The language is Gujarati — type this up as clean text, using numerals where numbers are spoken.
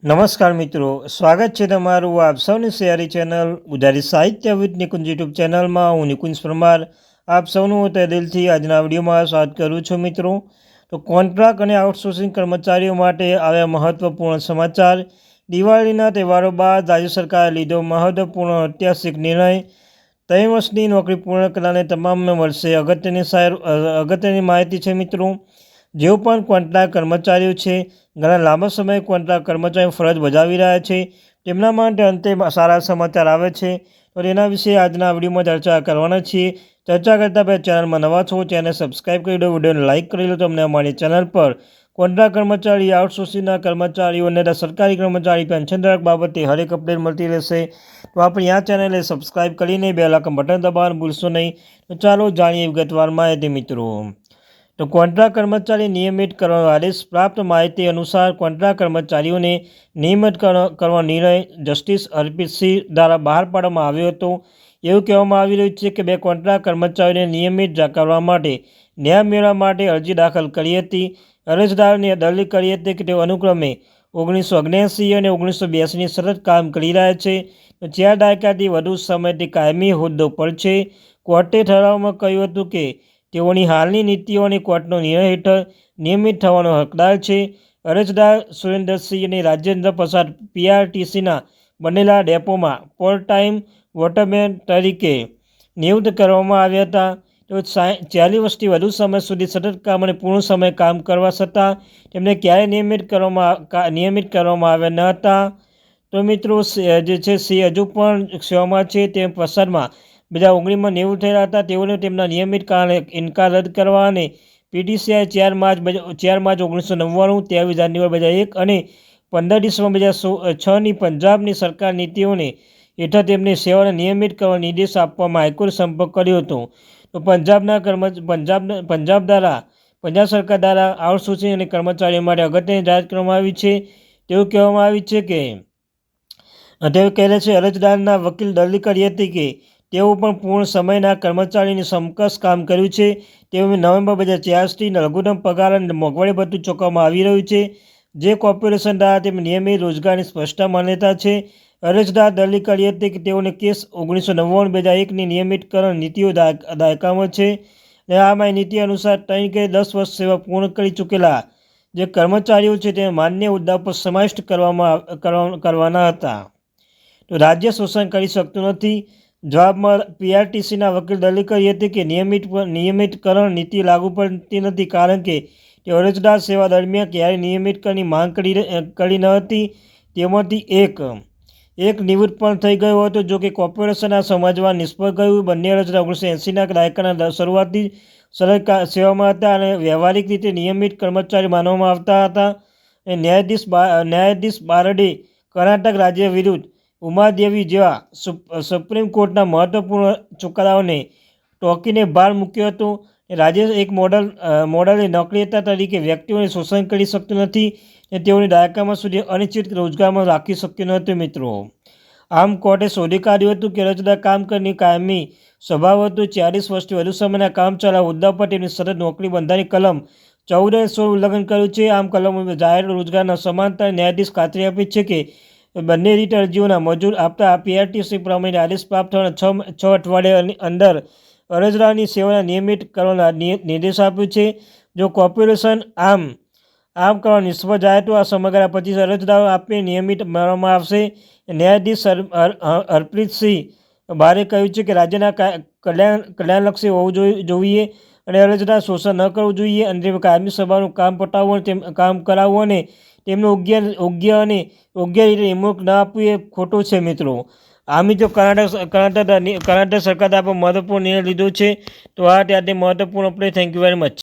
નમસ્કાર મિત્રો, સ્વાગત છે તમારું આપ સૌની શેરી ચેનલ ગુજરાતી સાહિત્ય વિદ નિકુંજ યુટ્યુબ ચેનલમાં. હું નિકુંજ પરમાર આપ સૌનું તહે દિલથી આજના વિડીયોમાં સ્વાગત કરું છું. મિત્રો, તો કોન્ટ્રાક્ટ અને આઉટસોર્સિંગ કર્મચારીઓ માટે આવ્યા મહત્વપૂર્ણ સમાચાર. દિવાળીના તહેવારો બાદ રાજ્ય સરકારે લીધો મહત્વપૂર્ણ ઐતિહાસિક નિર્ણય. 3 વર્ષની નોકરી પૂર્ણ કરનારને તમામને મળશે અગત્યની માહિતી છે. મિત્રો, જેઓ પણ કોન્ટ્રાક્ટ કર્મચારીઓ છે, ઘણા લાંબા સમય કોન્ટ્રાક્ટ કર્મચારીઓ ફરજ બજાવી રહ્યા છે, તેમના માટે અંતે સારા સમાચાર આવે છે. તો તેના વિશે આજના વિડીયોમાં ચર્ચા કરવાના છીએ. ચર્ચા કરતાં પહેલાં ચેનલમાં નવા છો, ચેનલ સબસ્ક્રાઈબ કરી દો, વિડીયોને લાઇક કરી લો. તમને અમારી ચેનલ પર કોન્ટ્રાક્ટ કર્મચારી, આઉટસોર્સિંગના કર્મચારીઓ અને સરકારી કર્મચારી પેન્શનધારક બાબતે હરેક અપડેટ મળતી રહેશે. તો આપણી આ ચેનલને સબસ્ક્રાઈબ કરીને બેલ આઇકન બટન દબાવવાનું ભૂલશો નહીં. તો ચાલો જાણીએ વિગતવાર માહિતી. મિત્રો, તો કોન્ટ્રાક્ટ કર્મચારી નિયમિત કરવાનો આદેશ. પ્રાપ્ત માહિતી અનુસાર કોન્ટ્રાક્ટ કર્મચારીઓને નિયમિત કરવાનો નિર્ણય જસ્ટિસ હરપ્રીત સિંહ દ્વારા બહાર પાડવામાં આવ્યો હતો. એવું કહેવામાં આવી રહ્યું છે કે 2 કોન્ટ્રાક્ટ કર્મચારીઓને નિયમિત કરવા માટે ન્યાય મેળવવા માટે અરજી દાખલ કરી હતી. અરજદારોને દલીલ કરી હતી કે તેઓ અનુક્રમે 1979 અને 1982ની સતત કામ કરી રહ્યા છે. 4 દાયકાથી વધુ સમયથી કાયમી હોદ્દો પર છે. કોર્ટે ઠરાવમાં કહ્યું હતું કે તેઓની હાલની નીતિઓ અને કોર્ટનો નિર્ણય હેઠળ નિયમિત થવાનો હકદાર છે. અરજદાર સુરેન્દ્રસિંહ અને રાજેન્દ્ર પ્રસાદ પીઆરટીસીના બનેલા ડેપોમાં પાર્ટ ટાઈમ વોટરમેન તરીકે નિયુક્ત કરવામાં આવ્યા હતા. તેઓ 40 વર્ષથી વધુ સમય સુધી સતત કામ અને પૂર્ણ સમય કામ કરવા છતાં તેમને ક્યારેય નિયમિત કરવામાં આવ્યા ન હતા. તો મિત્રો, જે છે સિંહ હજુ પણ સેવામાં છે. તે પ્રસાદમાં 2019માં નિવૃત્ત થયેલા હતા. તેઓને તેમના નિયમિત ઇનકાર રદ કરવા અને પીટીસીઆઈ 4 માર્ચ 1999, 23 જાન્યુઆરી 2001 અને 15 ડિસેમ્બર 2006ની પંજાબની સરકાર નીતિઓને હેઠળ તેમને સેવાને નિયમિત કરવા નિર્દેશ આપવામાં હાઈકોર્ટે સંપર્ક કર્યો હતો. તો પંજાબ સરકાર દ્વારા આઉટસોર્સિંગ અને કર્મચારીઓ માટે અગત્યની જાહેરાત કરવામાં આવી છે. તેવું કહેવામાં આવ્યું છે કે તેઓ કહે છે અરજદારના વકીલ દલીલ કરી હતી કે તેઓ પણ પૂર્ણ સમયના કર્મચારીની સમકક્ષ કામ કર્યું છે. તેઓને નવેમ્બર 2084થી લઘુત્તમ પગાર અને મોંઘવારી ભથ્થું ચૂકવવામાં આવી રહ્યું છે, જે કોર્પોરેશન દ્વારા તેમને નિયમિત રોજગારની સ્પષ્ટ માન્યતા છે. અરજદાર દલીલ કરી હતી કે તેઓને કેસ 1999-2001ની નિયમિતકરણ નીતિઓ દાયકામાં છે. અને આ નીતિ અનુસાર 3 કે 10 વર્ષ સેવા પૂર્ણ કરી ચૂકેલા જે કર્મચારીઓ છે તેને માન્ય હોદ્દા પર સમાવિષ્ટ કરવાના હતા. તો રાજ્ય શોષણ કરી શકતું નથી. જવાબમાં પીઆરટીસીના વકીલ દલીલ કરી હતી કે નિયમિતકરણ નીતિ લાગુ પડતી નથી કારણ કે તેઓ અરજદાર સેવા દરમિયાન ક્યારેય નિયમિતકરણની માંગ કરી ન હતી. તેમાંથી એક નિવૃત્ત પણ થઈ ગયો હતો. જો કે કોર્પોરેશન આ સમજવા નિષ્ફળ ગયું. બંને અરજદાર 1980ના દાયકાના શરૂઆતથી સરળ સેવામાં હતા અને વ્યવહારિક રીતે નિયમિત કર્મચારી માનવામાં આવતા હતા. ન્યાયાધીશ બારડે કર્ણાટક રાજ્ય વિરુદ્ધ ઉમાદેવી જેવા સુપ્રીમ કોર્ટના મહત્વપૂર્ણ ચુકાદાઓને ટોકીને ભાર મૂક્યો હતો. રાજ્ય એક મોડલે નોકરીદાતા તરીકે વ્યક્તિઓને શોષણ કરી શકતું નથી અને તેઓને દાયકામાં સુધી અનિશ્ચિત રોજગારમાં રાખી શક્યું નહોતું. મિત્રો, આમ કોર્ટે શોધી કાઢ્યું હતું કે અરજદાર કામ કરીને કાયમી સ્વભાવ હતો. 40 વર્ષથી વધુ સમયના કામચલાઉ હોદ્દા પર તેમની સતત નોકરી બંધારણની કલમ 14 અને 16 ઉલ્લંઘન કર્યું છે. આમ કલમો જાહેર રોજગારના સમાનતા ન્યાયાધીશ ખાતરી આપી છે કે બંને રીત અરજીઓના મંજૂર આપતા પીઆરટીસી પ્રમાણે આદેશ પ્રાપ્ત થવાના 6 અઠવાડિયાની અંદર અરજદારની સેવાને નિયમિત કરવાનો નિર્દેશ આપ્યો છે. જો કોર્પોરેશન આમ કરવા નિષ્ફળ જાય તો આ સમયગાળા પછી અરજદારો આપે નિયમિત માનવામાં આવશે. ન્યાયાધીશ હરપ્રીત સિંહ બારે કહ્યું છે કે રાજ્યના કલ્યાણલક્ષી હોવું જોઈએ અને અરજદાર શોષણ ન કરવું જોઈએ અને તેમને કાયમી સભાનું કામ પટાવવું અને કામ કરાવવું અને તેમનું યોગ્ય રીતે નિમણૂક ન આપવી એ ખોટું છે. મિત્રો, આ મિત્રો કર્ણાટક સરકાર દ્વારા મહત્વપૂર્ણ નિર્ણય લીધો છે. તો આ ત્યાંથી મહત્વપૂર્ણ update. Thank you very much.